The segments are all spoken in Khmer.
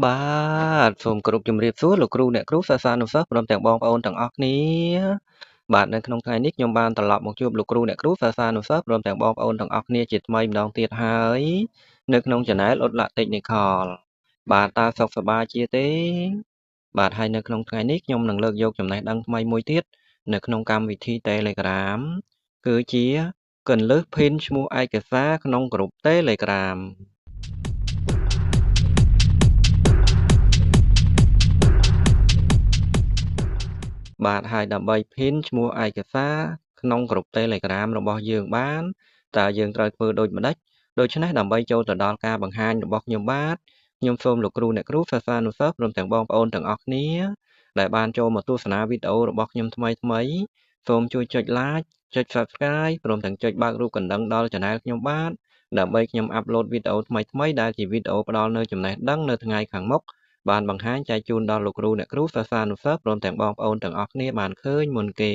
បាទសូមគោរពជំរាបសួរលោកគ្រូអ្នកគ្រូសិស្សានុសិស្សព្រមទាំងបងប្អូនទាំងអស់គ្នាបាទនៅក្នុងថ្ងៃនេះខ្ញុំបានត្រឡប់មកជួបលោកគ្រូអ្នកគ្រូសិស្សានុសិស្សព្រមទាំងបងប្អូនទាំងអស់គ្នាជាថ្មីម្ដងទៀតហើយនៅក្នុង Channel អ៊ុតឡាក់ Technical បាទតើសុខសប្បាយជាទេបាទហើយនៅក្នុងថ្ងៃនេះខ្ញុំនឹងលើកយកចំណេះដឹងថ្មីមួយទៀតនៅក្នុងកម្មវិធី Telegram គឺជាគន្លឹះភិនឈ្មោះឯកសារក្នុងក្រុម Telegram បាទហើយដើម្បីភិនឈ្មោះឯកសារក្នុងក្រុម Telegram របស់យើងបានតើយើងត្រូវធ្វើដូចម្ដេចដូច្នេះដើម្បីចូលទៅដល់ការបង្ហាញរបស់ខ្ញុំបាទខ្ញុំសូមលោកគ្រូអ្នកគ្រូសិស្សានុសិស្សព្រមទាំងបងប្អូនទាំងអស់គ្នាដែលបានចូលមកទស្សនាវីដេអូរបស់ខ្ញុំថ្មីសូមជួយចុច Like ចុច Subscribe ព្រមទាំងចុចបើករូបកណ្ដឹងដល់ Channel ខ្ញុំបាទដើម្បីខ្ញុំអាប់ឡូតវីដេអូថ្មីដែលជាវីដេអូផ្ដល់នូវចំណេះដឹងនៅថ្ងៃខាងមុខបានបង្ហាញចែកជូនដល់លោកគ្រូអ្នកគ្រូសិស្សានុសិស្សព្រមទាំងបងប្អូនទាំងអស់គ្នាបានឃើញមុនគេ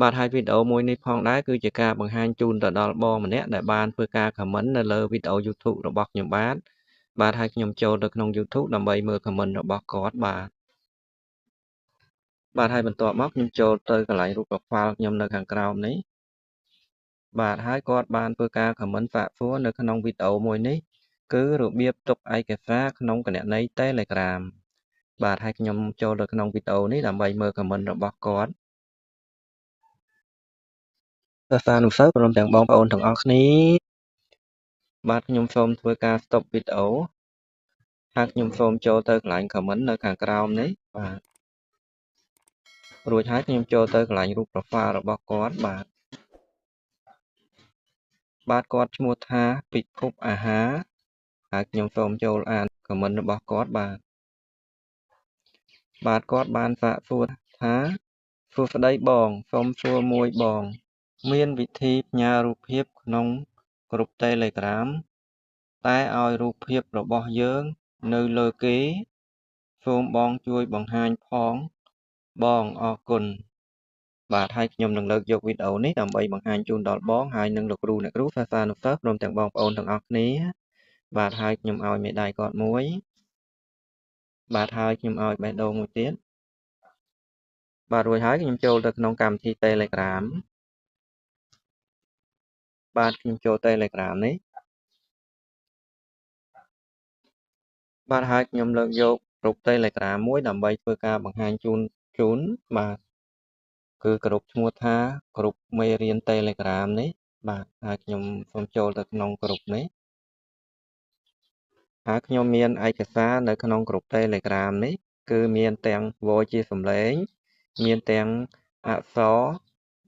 បាទហើយវីដេអូមួយនេះផងដែរគឺជាការបង្ហាញជូនទៅដល់បងម្នាក់ដែលបានធ្វើការ comment នៅលើវីដេអូ YouTube របស់ខ្ញុំបាទហើយខ្ញុំចូលទៅក្នុង YouTube ដើម្បីមើល comment របស់គាត់បាទហើយបន្ទាប់មកខ្ញុំចូលទៅកន្លែងរូប profile ខ្ញុំនៅខាងក្រោមនេះបាទហើយគាត់បានធ្វើការ comment សាកសួរនៅក្នុងវីដេអូមួយនេះគឺរបៀបទុកឯកសារក្នុងគណនី Telegram បាទហើយខ្ញុំចូលទៅក្នុងវីដេអូនេះដើម្បីមើល comment របស់គាត់សិស្សានុសិស្សព្រមទាំងបងប្អូនទាំងអស់គ្នាបាទខ្ញុំសូមធ្វើការ stop វីដេអូហើយខ្ញុំសូមចូលទៅកន្លែង comment នៅខាងក្រោមនេះបាទរួចហើយខ្ញុំចូលទៅកន្លែងរូប profile របស់គាត់បាទគាត់ឈ្មោះថាពិភពអាហារហើយខ្ញុំសូមចូលអាន comment របស់គាត់បាទគាត់បានសាកសួរថាសួស្តីបងសូមសួរមួយបងមានវិធីផ្ញើរូបភាពក្នុងក្រុម Telegram តែឲ្យរូបភាពរបស់យើងនៅលើគេសូមបងជួយបង្ហាញផងបងអរគុណបាទហើយខ្ញុំនឹងលើកយកវីដេអូនេះដើម្បីបង្ហាញជូនដល់បងហើយនិងលោកគ្រូអ្នកគ្រូសិស្សានុសិស្សព្រមទាំងបងប្អូនទាំងអស់គ្នាបាទហើយខ្ញុំឲ្យមេដៃគាត់មួយបាទហើយខ្ញុំឲ្យបេះដូងមួយទៀតបាទរួចហើយខ្ញុំចូលទៅក្នុងកម្មវិធី Telegram បាទខ្ញុំចូល Telegram នេះបាទហើយខ្ញុំលើកយកក្រុម Telegram មួយដើម្បីធ្វើការបង្ហាញជូនបាទគឺក្រុមឈ្មោះថាក្រុមមេរៀន Telegram នេះបាទហើយខ្ញុំសូមចូលទៅក្នុងក្រុមនេះហើយខ្ញុំមានឯកសារនៅក្នុងក្រុម Telegram នេះគឺមានទាំង voice ជាសំឡេងមានទាំងអក្សរ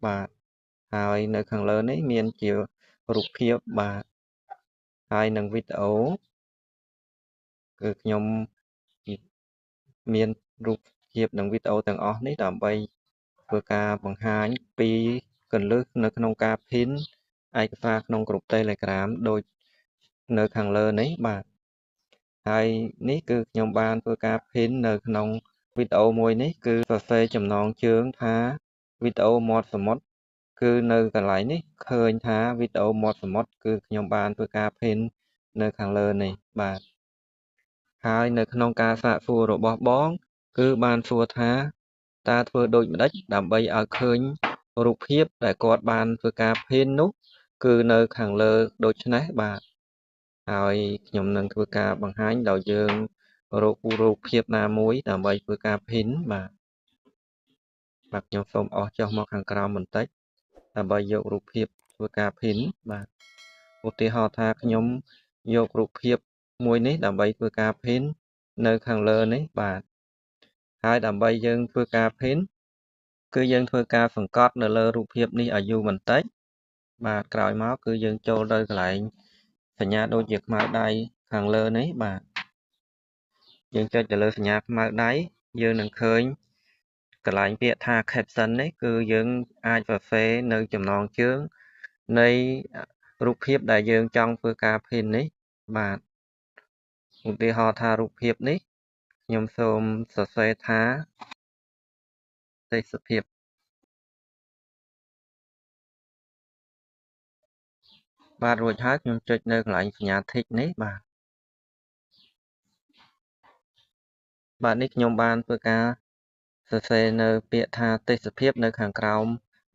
បាទហើយនៅខាងលើនេះមានជារូបភាពបាទហើយនឹងវីដេអូគឺខ្ញុំមានរូបភាពនិងវីដេអូទាំងអស់នេះដើម្បីធ្វើការបង្ហាញពីគន្លឹះនៅក្នុងការភិនឯកសារក្នុងក្រុម Telegram ដូចនៅខាងលើនេះបាទហើយនេះគឺខ្ញុំបានធ្វើការភិននៅក្នុងវីដេអូមួយនេះគឺសរសេរចំណងជើងថាវីដេអូមាត់សមុទ្រគឺនៅកន្លែងនេះឃើញថាវីដេអូមាត់សមុទ្រគឺខ្ញុំបានធ្វើការភិននៅខាងលើនេះបាទហើយនៅក្នុងការសាកសួររបស់បងគឺបានសួរថាតើធ្វើដូចម្ដេចដើម្បីឲ្យឃើញរូបភាពដែលគាត់បានធ្វើការភិននោះគឺនៅខាងលើដូចនេះបាទហើយខ្ញុំនឹងធ្វើការបង្ហាញដោយយើងរករូបភាពណាមួយដើម្បីធ្វើការភិនបាទខ្ញុំសូមអស់ចុះមកខាងក្រោមបន្តិចដើម្បីយករូបភាពធ្វើការភិនបាទឧទាហរណ៍ថាខ្ញុំយករូបភាពមួយនេះដើម្បីធ្វើការភិននៅខាងលើនេះបាទហើយដើម្បីយើងធ្វើការភិនគឺយើងធ្វើការសង្កត់នៅលើរូបភាពនេះឲ្យយូរបន្តិចបាទក្រោយមកគឺយើងចូលទៅកន្លែងសញ្ញាដូចជាខ្មៅដៃខាងលើនេះបាទយើងចុចទៅលើសញ្ញាខ្មៅដៃយើងនឹងឃើញកន្លែងពាក្យថា caption នេះគឺយើងអាចសរសេរនៅចំណងជើងនៃរូបភាពដែលយើងចង់ធ្វើការភិននេះបាទឧទាហរណ៍ថារូបភាពនេះខ្ញុំសូមសរសេរថាទេសភាពបាទរួចហើយខ្ញុំចុចនៅកន្លែងសញ្ញា tick នេះបាទ បាទនេះខ្ញុំបានធ្វើការសរសេរនៅពាក្យថាទេសភាពនៅខាងក្រោម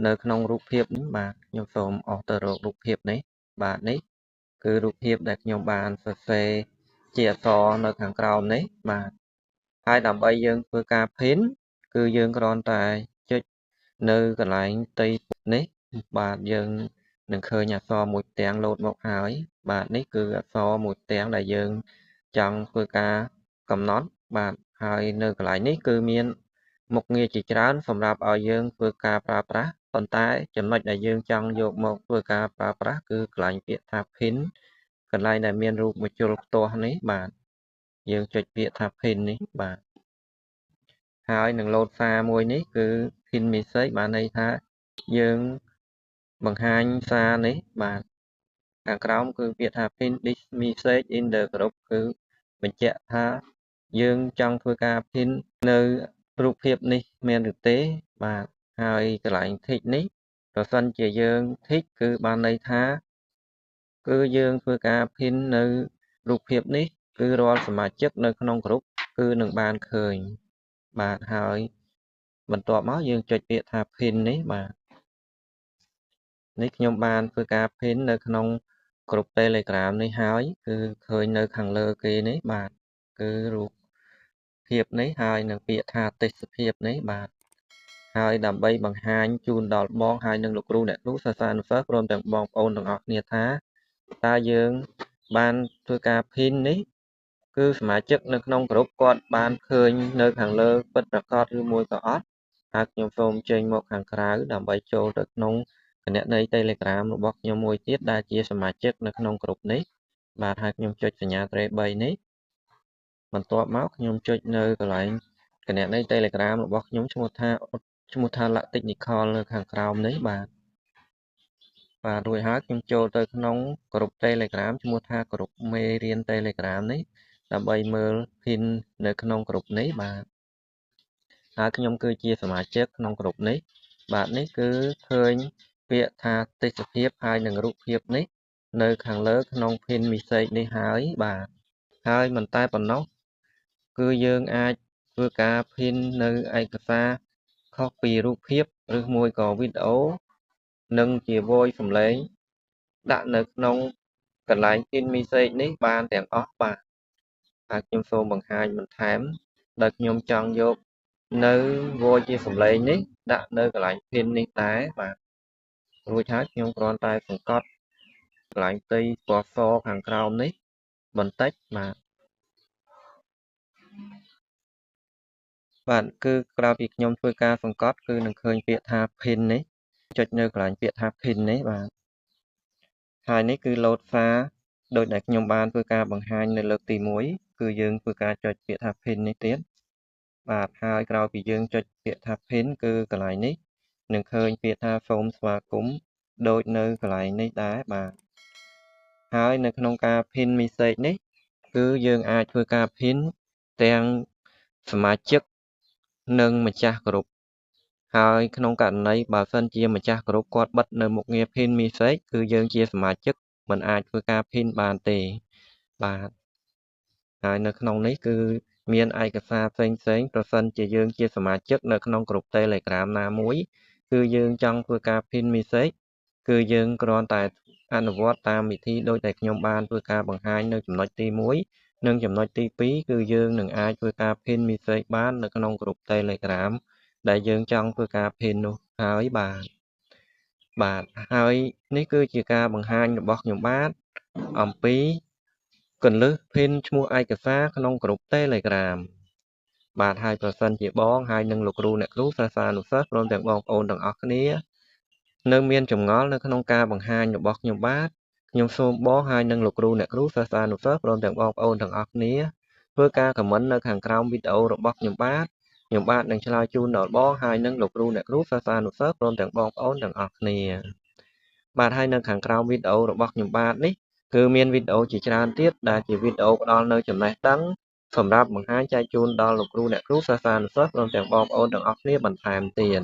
នៅក្នុងរូបភាពនេះបាទខ្ញុំសូមអស់ទៅរករូបភាពនេះបាទនេះគឺរូបភាពដែលខ្ញុំបានសរសេរជាអក្សរនៅខាងក្រោមនេះបាទហើយដើម្បីយើងធ្វើការ print គឺយើងគ្រាន់តែចុចនៅកន្លែងផ្ទៃនេះបាទយើងនឹងឃើញអក្សរមួយផ្ទាំងលោតមកហើយបាទនេះគឺអក្សរមួយផ្ទាំងដែលយើងចង់ធ្វើការកំណត់បាទហើយនៅកន្លែងនេះគឺមានមុខងារជាច្រើនសម្រាប់ឲ្យយើងធ្វើការប្រើប្រាស់ប៉ុន្តែចំណុចដែលយើងចង់យកមកធ្វើការប្រើប្រាស់គឺកន្លែងពាក្យថា pin កន្លែងដែលមានរូបម្ជុលផ្ទាស់នេះបាទយើងចុចពាក្យថា pin នេះបាទហើយនឹងលោតសារមួយនេះគឺ pin message បានន័យថាយើងបង្ហាញសារនេះបាទខាងក្រោមគឺពាក្យថា pin this message in the group គឺបញ្ជាក់ថាយើងចង់ធ្វើការ pin នៅរូបភាពនេះមានឬទេបាទហើយកន្លែង tick នេះប្រសិនជាយើង tick គឺបានន័យថាគឺយើងធ្វើការ pin នៅរូបភាពនេះគឺរាល់សមាជិកនៅក្នុងក្រុមគឺនឹងបានឃើញបាទហើយបន្ទាប់មកយើងចុចពាក្យថា pin នេះបាទនេះខ្ញុំបានធ្វើការ pin នៅក្នុងក្រុម Telegram នេះហើយគឺឃើញនៅខាងលើគេនេះបាទគឺរូបភាពនេះហើយនឹងពាក្យថាទេសភាពនេះបាទហើយដើម្បីបង្ហាញជូនដល់បងហើយនឹងលោកគ្រូអ្នកគ្រូសិស្សានុសិស្សព្រមទាំងបងប្អូនទាំងអស់គ្នាថាតើយើងបានធ្វើការ pin នេះគឺសមាជិកនៅក្នុងក្រុមគាត់បានឃើញនៅខាងលើពិតប្រាកដឬមួយក៏អត់ហើយខ្ញុំសូមចេញមកខាងក្រៅដើម្បីចូលទៅក្នុងគណនី Telegram របស់ខ្ញុំមួយទៀតដែលជាសមាជិកនៅក្នុងក្រុមនេះបាទហើយខ្ញុំចុចសញ្ញាត្រេ3នេះបន្ទាប់មកខ្ញុំចុចនៅកន្លែងគណនី Telegram របស់ខ្ញុំឈ្មោះថា Technical នៅខាងក្រោមនេះបាទរួចហើយខ្ញុំចូលទៅក្នុងក្រុម Telegram ឈ្មោះថាក្រុមមេរៀន Telegram នេះដើម្បីមើល pin នៅក្នុងក្រុមនេះបាទហើយខ្ញុំគឺជាសមាជិកក្នុងក្រុមនេះបាទនេះគឺឃើញពាក្យថាទេសភាពហើយនឹងរូបភាពនេះនៅខាងលើក្នុង pin message នេះហើយបាទហើយមិនតែប៉ុណ្ណោះគឺយើងអាចធ្វើការ pin នៅឯកសារខុសពីរូបភាពឬមួយក៏វីដេអូនិងជា voice សំឡេងដាក់នៅក្នុងកន្លែង pin message នេះបានទាំងអស់បាទហើយខ្ញុំសូមបង្ហាញបន្ថែមដែលខ្ញុំចង់យកនៅ voice ជាសំឡេងនេះដាក់នៅកន្លែង pin នេះដែរបាទរួចហើយខ្ញុំគ្រាន់តែសង្កត់កន្លែងផ្ទៃពណ៌សខាងក្រោមនេះបន្តិចបាទគឺក្រោយពីខ្ញុំធ្វើការសង្កត់គឺនឹងឃើញពាក្យថា pin នេះចុចនៅកន្លែងពាក្យថា pin នេះបាទហើយនេះគឺ load សារដោយដែលខ្ញុំបានធ្វើការបង្ហាញនៅលើកទី1គឺយើងធ្វើការចុចពាក្យថា pin នេះទៀតបាទហើយក្រោយពីយើងចុចពាក្យថា pin គឺកន្លែងនេះនឹងឃើញពាក្យថាសូមស្វាគមន៍ដូចនៅកន្លែងនេះដែរបាទហើយនៅក្នុងការ pin message នេះគឺយើងអាចធ្វើការ pin ទាំងសមាជិកនិងម្ចាស់ក្រុមហើយក្នុងករណីបើសិនជាម្ចាស់ក្រុមគាត់បិទនៅមុខងារ pin message គឺយើងជាសមាជិកមិនអាចធ្វើការ pin បានទេបាទហើយនៅក្នុងនេះគឺមានឯកសារផ្សេងប្រសិនជាយើងជាសមាជិកនៅក្នុងក្រុម Telegram ណាមួយគឺយើងចង់ធ្វើការ pin message គឺយើងគ្រាន់តែអនុវត្តតាមវិធីដូចដែលខ្ញុំបានធ្វើការបង្ហាញនៅចំណុចទី1និងចំណុចទី2គឺយើងនឹងអាចធ្វើការ pin message បាននៅក្នុងក្រុម Telegram ដែលយើងចង់ធ្វើការ pin នោះហើយបាទហើយនេះគឺជាការបង្ហាញរបស់ខ្ញុំបាទអំពីគន្លឹះ pin ឈ្មោះឯកសារក្នុងក្រុម Telegram បាទហើយប្រសិនជាបងហើយនឹងលោកគ្រូអ្នកគ្រូសិស្សានុសិស្សព្រមទាំងបងប្អូនទាំងអស់គ្នានៅមានចម្ងល់នៅក្នុងការបង្ហាញរបស់ខ្ញុំបាទខ្ញុំសូមបងហើយនឹងលោកគ្រូអ្នកគ្រូសិស្សានុសិស្សព្រមទាំងបងប្អូនទាំងអស់គ្នាធ្វើការខមមិននៅខាងក្រោមវីដេអូរបស់ខ្ញុំបាទនឹងឆ្លើយជូនដល់បងហើយនឹងលោកគ្រូអ្នកគ្រូសិស្សានុសិស្សព្រមទាំងបងប្អូនទាំងអស់គ្នាបាទហើយនៅខាងក្រោមវីដេអូរបស់ខ្ញុំបាទនេះគឺមានវីដេអូជាច្រើនទៀតដែលជាវីដេអូផ្ដល់នៅចំណេះដឹងសម្រាប់បង្ហាញចែកជូនដល់លោកគ្រូអ្នកគ្រូសិស្សានុសិស្សព្រមទាំងបងប្អូនទាំងអស់គ្នាបន្ថែមទៀត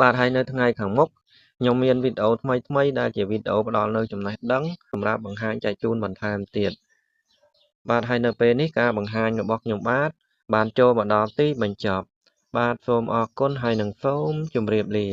បាទហើយនៅថ្ងៃខាងមុខខ្ញុំមានវីដេអូថ្មីដែលជាវីដេអូផ្ដល់នៅចំណេះដឹងសម្រាប់បង្ហាញចែកជូនបន្ថែមទៀតបាទហើយនៅពេលនេះការបង្ហាញរបស់ខ្ញុំបាទ បានចូលមកដល់ទីបញ្ចប់បាទសូមអរគុណហើយនឹងសូមជម្រាបលា